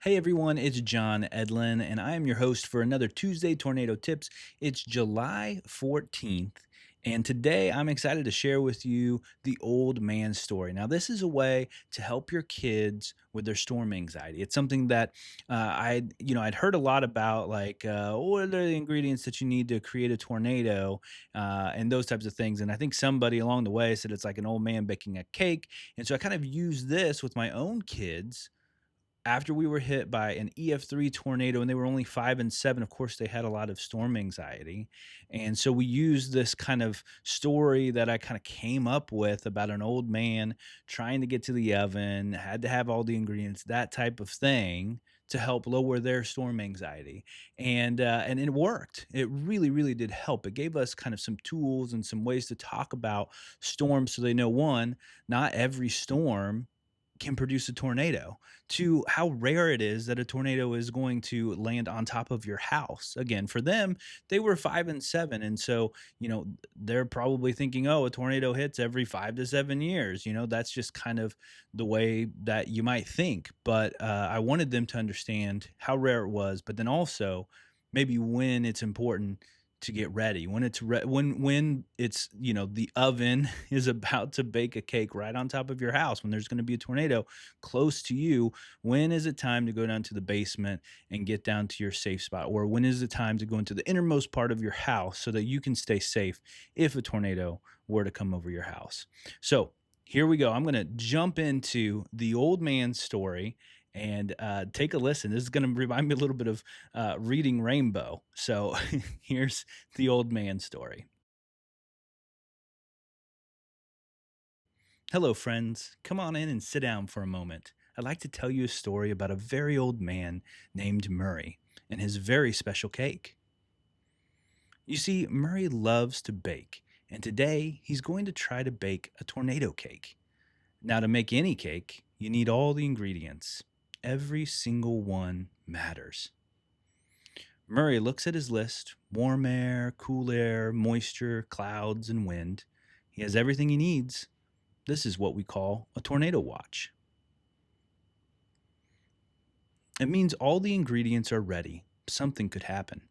Hey everyone, it's John Edlin, and I am your host for another Tuesday Tornado Tips. It's July 14th, and today I'm excited to share with you the old man story. Now, this is a way to help your kids with their storm anxiety. It's something that I'd heard a lot about, like what are the ingredients that you need to create a tornado, and those types of things. And I think somebody along the way said it's like an old man baking a cake, and so I kind of used this with my own kids after we were hit by an EF3 tornado and they were only 5 and 7. Of course, they had a lot of storm anxiety, and so we used this kind of story that I kinda came up with about an old man trying to get to the oven, had to have all the ingredients, that type of thing, to help lower their storm anxiety, and it worked. It really, really did help. It gave us kind of some tools and some ways to talk about storms so they know, 1, not every storm can produce a tornado, to how rare it is that a tornado is going to land on top of your house. Again, for them, they were 5 and 7, and so, they're probably thinking, "Oh, a tornado hits every 5 to 7 years." That's just kind of the way that you might think, but, I wanted them to understand how rare it was, but then also maybe when it's important to get ready, when it's the oven is about to bake a cake right on top of your house, when there's going to be a tornado close to you. When is it time to go down to the basement and get down to your safe spot, or when is it time to go into the innermost part of your house so that you can stay safe if a tornado were to come over your house? So here we go. I'm going to jump into the old man's story and take a listen. This is going to remind me a little bit of reading Rainbow. So here's the old man story. Hello, friends. Come on in and sit down for a moment. I'd like to tell you a story about a very old man named Murray and his very special cake. You see, Murray loves to bake, and today he's going to try to bake a tornado cake. Now, to make any cake, you need all the ingredients. Every single one matters. Murray looks at his list: warm air, cool air, moisture, clouds, and wind. He has everything he needs. This is what we call a tornado watch. It means all the ingredients are ready. Something could happen.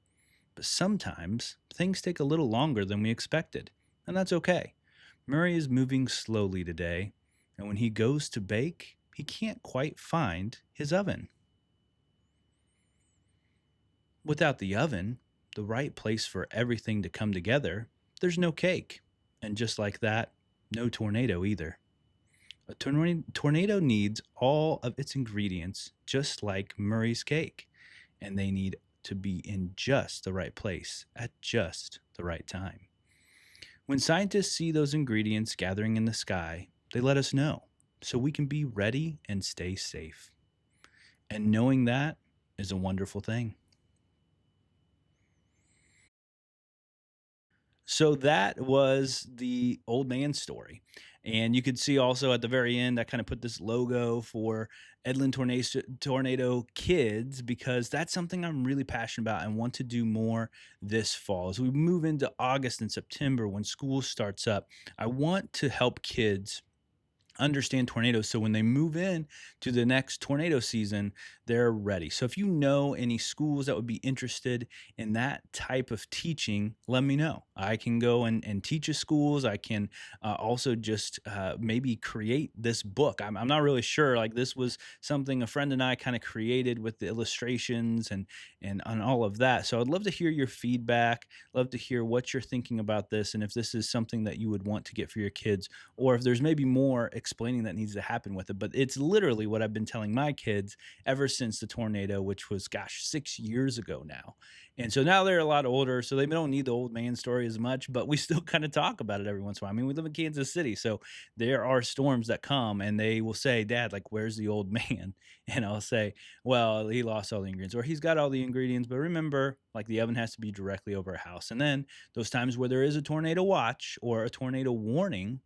But sometimes things take a little longer than we expected, and that's okay. Murray is moving slowly today, and when he goes to bake, he can't quite find his oven. Without the oven, the right place for everything to come together, there's no cake. And just like that, no tornado either. A tornado needs all of its ingredients, just like Murray's cake, and they need to be in just the right place at just the right time. When scientists see those ingredients gathering in the sky, they let us know so we can be ready and stay safe. And knowing that is a wonderful thing. So that was the old man story. And you could see also at the very end, I kind of put this logo for Tornado Kids, because that's something I'm really passionate about and want to do more this fall. As we move into August and September, when school starts up, I want to help kids understand tornadoes so when they move in to the next tornado season, they're ready. So if you know any schools that would be interested in that type of teaching, let me know. I can go and teach at schools. I can also just maybe create this book. I'm not really sure. Like, this was something a friend and I kind of created with the illustrations and all of that. So I'd love to hear your feedback, love to hear what you're thinking about this, and if this is something that you would want to get for your kids, or if there's maybe more explaining that needs to happen with it. But it's literally what I've been telling my kids ever since the tornado, which was, gosh, 6 years ago now. And so now they're a lot older, so they don't need the old man story as much, but we still kind of talk about it every once in a while. I mean, we live in Kansas City, so there are storms that come and they will say, "Dad, like, where's the old man?" And I'll say, "Well, he lost all the ingredients, or he's got all the ingredients, but remember, like, the oven has to be directly over a house." And then those times where there is a tornado watch or a tornado warning,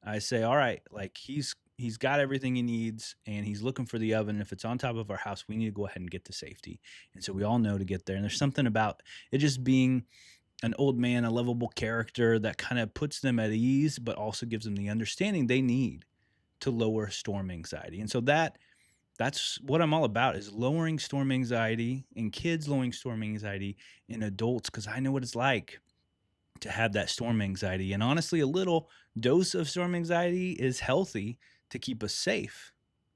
I say, "All right, like, he's got everything he needs and he's looking for the oven. If it's on top of our house, we need to go ahead and get to safety." And so we all know to get there. And there's something about it just being an old man, a lovable character, that kind of puts them at ease, but also gives them the understanding they need to lower storm anxiety. And so that That's what I'm all about is lowering storm anxiety in kids, lowering storm anxiety in adults, because I know what it's like to have that storm anxiety. And honestly, a little dose of storm anxiety is healthy to keep us safe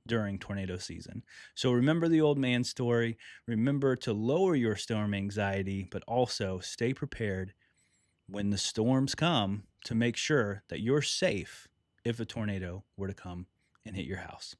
during tornado season. So remember the old man story. Remember to lower your storm anxiety, but also stay prepared when the storms come to make sure that you're safe if a tornado were to come and hit your house.